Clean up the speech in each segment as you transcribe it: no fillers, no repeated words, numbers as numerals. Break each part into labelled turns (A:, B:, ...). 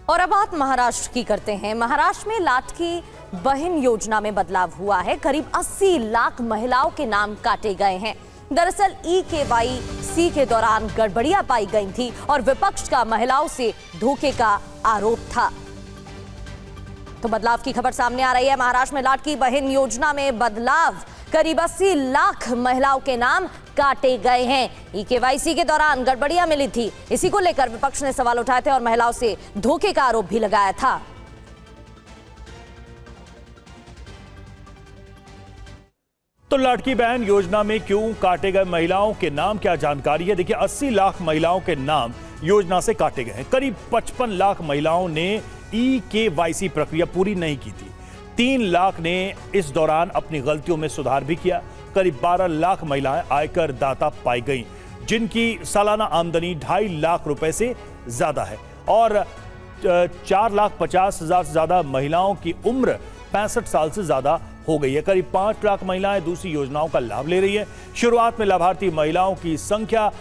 A: और अब बात महाराष्ट्र की करते हैं। महाराष्ट्र में लाडकी बहन योजना में बदलाव हुआ है। करीब 80 लाख महिलाओं के नाम काटे गए हैं। दरअसल EKYC के दौरान गड़बड़ियां पाई गई थी और विपक्ष का महिलाओं से धोखे का आरोप था। तो बदलाव की खबर सामने आ रही है। महाराष्ट्र में लाडकी बहन योजना में बदलाव, करीब 80 लाख महिलाओं के नाम काटे गए हैं। EKYC के दौरान गड़बड़ियां मिली थी, इसी को लेकर विपक्ष ने सवाल उठाए थे और महिलाओं से धोखे का आरोप भी लगाया था।
B: तो लाडकी बहन योजना में क्यों काटे गए महिलाओं के नाम, क्या जानकारी है? देखिए, 80 लाख महिलाओं के नाम योजना से काटे गए हैं। करीब 55 लाख महिलाओं ने EKYC प्रक्रिया पूरी नहीं की थी। 3 लाख ने इस दौरान अपनी गलतियों में सुधार भी किया। करीब 12 लाख महिलाएं आयकर दाता पाई गईं, जिनकी सालाना आमदनी 2.5 लाख रुपए से ज्यादा है और 4,50,000 से ज्यादा महिलाओं की उम्र 65 साल से ज्यादा हो गई है। करीब 5 लाख महिलाएं दूसरी योजनाओं का लाभ ले रही है। शुरुआत में लाभार्थी महिलाओं की संख्या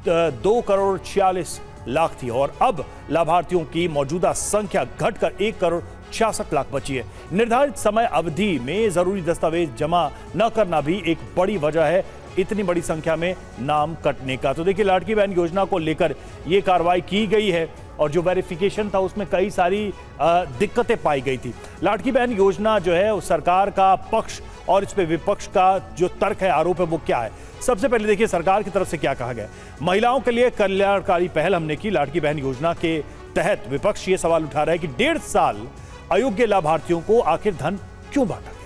B: 2,46,00,000 थी और अब लाभार्थियों की मौजूदा संख्या घटकर 1,66,00,000 बची है। निर्धारित समय अवधि में जरूरी दस्तावेज जमा न करना भी एक बड़ी वजह है इतनी बड़ी संख्या में नाम कटने का। तो देखिए, लाडकी बहन योजना को लेकर यह कार्रवाई की गई है और जो वेरिफिकेशन था उसमें कई सारी दिक्कतें पाई गई थी। लाडकी बहन योजना जो है सरकार का पक्ष और इस पे विपक्ष का जो तर्क है, आरोप है, वो क्या है? सबसे पहले देखिए सरकार की तरफ से क्या कहा गया। महिलाओं के लिए कल्याणकारी पहल हमने की। लाडकी बहन योजना के तहत विपक्ष ये सवाल उठा रहा है कि 1.5 साल अयोग्य लाभार्थियों को आखिर धन क्यों बांटा गया।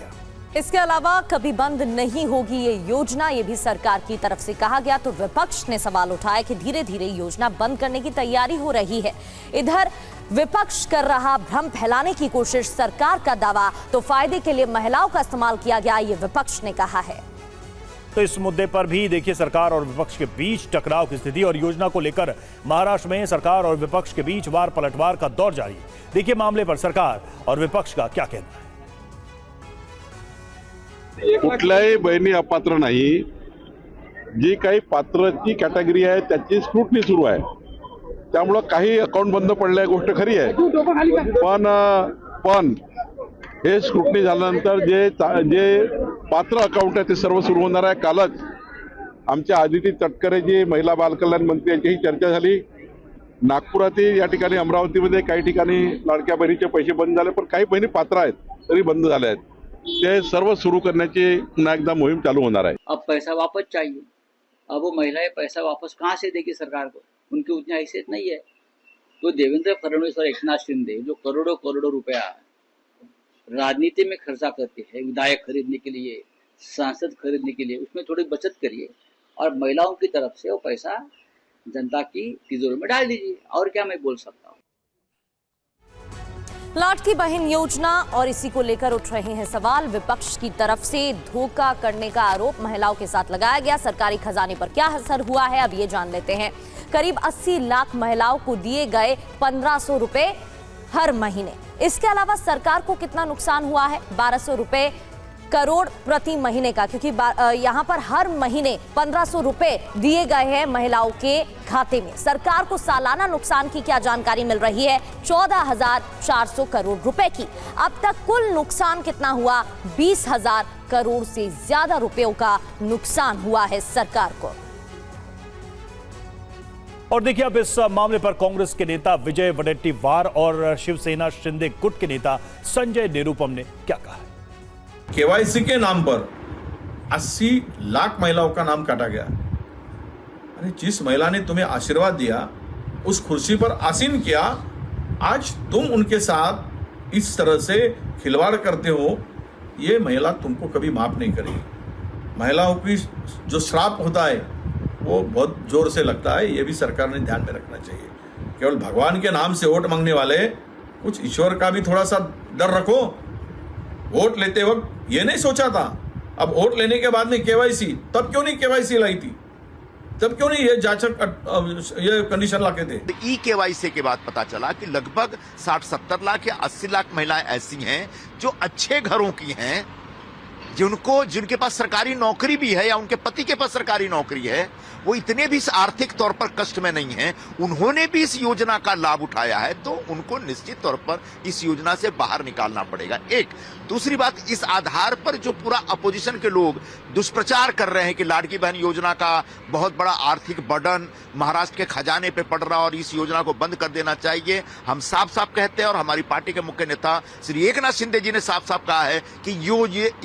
A: इसके अलावा कभी बंद नहीं होगी ये योजना, ये भी सरकार की तरफ से कहा गया। तो विपक्ष ने सवाल उठाया कि धीरे धीरे योजना बंद करने की तैयारी हो रही है। इधर विपक्ष कर रहा भ्रम फैलाने की कोशिश, सरकार का दावा तो फायदे के लिए महिलाओं का इस्तेमाल किया गया, ये विपक्ष ने कहा है।
B: तो इस मुद्दे पर भी देखिए सरकार और विपक्ष के बीच टकराव की स्थिति और योजना को लेकर महाराष्ट्र में सरकार और विपक्ष के बीच वार पलटवार का दौर जारी। देखिए मामले पर सरकार और विपक्ष का क्या कहना है।
C: कुठल्याही बहिणी अपात्र नाही, जी काही पात्रची कॅटेगरी आहे त्याची स्क्रूटनी सुरू आहे। त्यामुळे काही अकाउंट बंद पडल्या गोष्ट खरी आहे, पण हे स्क्रूटनी झाल्यानंतर जे पात्र अकाउंट आहे ते सर्व सुरू होणार आहे। कालच आमच्या आदिती तटकरे जी महिला बालकल्याण मंत्री यांच्याही चर्चा झाली। नागपुरातील या ठिकाणी अमरावतीमध्ये काही ठिकाणी लाडक्या बहिणीचे पैसे बंद झाले, पण काही बहिणी पात्र आहेत तरी बंद झाले आहेत। ते सर्व सुरू करण्याची पुन्हा एकदा मोहीम चालू होणार है।
D: अब पैसा वापस चाहिए। अब वो महिलाएं पैसा वापस कहाँ से देगी सरकार को? उनकी उतनी हैसियत नहीं है। तो देवेंद्र फडणवीस और एकनाथ शिंदे जो करोड़ों करोड़ों रुपया राजनीति में खर्चा करते हैं, विधायक खरीदने के लिए, सांसद खरीदने के लिए, उसमें थोड़ी बचत करिए और महिलाओं की तरफ से वो पैसा जनता की तिजोरी में डाल दीजिए। और क्या मैं बोल सकता हूँ।
A: लाडकी बहन योजना और इसी को लेकर उठ रहे हैं सवाल। विपक्ष की तरफ से धोखा करने का आरोप महिलाओं के साथ लगाया गया। सरकारी खजाने पर क्या असर हुआ है, अब ये जान लेते हैं। करीब 80 लाख महिलाओं को दिए गए 1,500 रुपए हर महीने। इसके अलावा सरकार को कितना नुकसान हुआ है? 1,200 रुपए करोड़ प्रति महीने का, क्योंकि यहाँ पर हर महीने 1,500 रुपए दिए गए हैं महिलाओं के खाते में। सरकार को सालाना नुकसान की क्या जानकारी मिल रही है? 14,400 करोड़ रुपए की। अब तक कुल नुकसान कितना हुआ? 20,000 करोड़ से ज्यादा रुपयों का नुकसान हुआ है सरकार को।
B: और देखिए अब इस मामले पर कांग्रेस के नेता विजय वडेट्टीवार और शिवसेना शिंदे गुट के नेता संजय निरुपम ने क्या कहा।
E: KYC के नाम पर 80 लाख महिलाओं का नाम काटा गया। अरे जिस महिला ने तुम्हें आशीर्वाद दिया, उस कुर्सी पर आसीन किया, आज तुम उनके साथ इस तरह से खिलवाड़ करते हो, ये महिला तुमको कभी माफ नहीं करेगी। महिलाओं की जो श्राप होता है वो बहुत जोर से लगता है, ये भी सरकार ने ध्यान में रखना चाहिए। केवल भगवान के नाम से वोट मांगने वाले, कुछ ईश्वर का भी थोड़ा सा डर रखो। वोट लेते वक्त ये नहीं सोचा था, अब वोट लेने के बाद में KYC, तब क्यों नहीं KYC लाई थी? तब क्यों नहीं ये जांचक ये कंडीशन लाके थे?
F: EKYC के बाद पता चला कि लगभग 60-70 लाख या 80 लाख महिलाएं ऐसी हैं जो अच्छे घरों की हैं, जिनके पास सरकारी नौकरी भी है या उनके पति के पास सरकारी नौकरी है, वो इतने भी आर्थिक तौर पर कष्ट में नहीं है, उन्होंने भी इस योजना का लाभ उठाया है, तो उनको निश्चित तौर पर इस योजना से बाहर निकालना पड़ेगा। एक दूसरी बात, इस आधार पर जो पूरा अपोजिशन के लोग दुष्प्रचार कर रहे हैं कि लाडकी बहन योजना का बहुत बड़ा आर्थिक बर्डन महाराष्ट्र के खजाने पे पड़ रहा और इस योजना को बंद कर देना चाहिए, हम साफ साफ कहते हैं और हमारी पार्टी के मुख्य नेता श्री एकनाथ शिंदे जी ने साफ साफ कहा है कि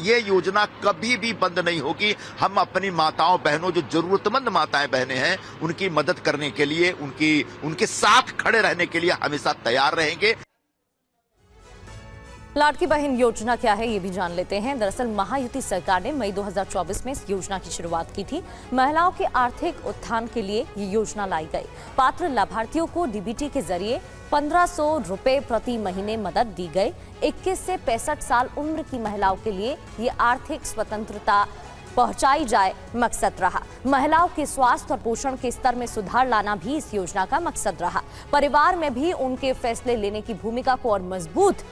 F: ये योजना कभी भी बंद नहीं होगी। हम अपनी माताओं बहनों, जो जरूरतमंद माताएं बहनें हैं, उनकी मदद करने के लिए, उनके साथ खड़े रहने के लिए हमेशा तैयार रहेंगे।
A: लाडकी बहन योजना क्या है ये भी जान लेते हैं। दरअसल महायुति सरकार ने मई 2024 में इस योजना की शुरुआत की थी। महिलाओं के आर्थिक उत्थान के लिए ये योजना लाई गई। पात्र लाभार्थियों को डीबीटी के जरिए 1500 रुपए प्रति महीने मदद दी गई। 21 से 65 साल उम्र की महिलाओं के लिए ये आर्थिक स्वतंत्रता पहुंचाई जाए मकसद रहा। महिलाओं के स्वास्थ्य और पोषण के स्तर में सुधार लाना भी इस योजना का मकसद रहा। परिवार में भी उनके फैसले लेने की भूमिका को और मजबूत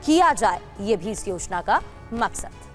A: किया जाए, ये भी इस योजना का मकसद।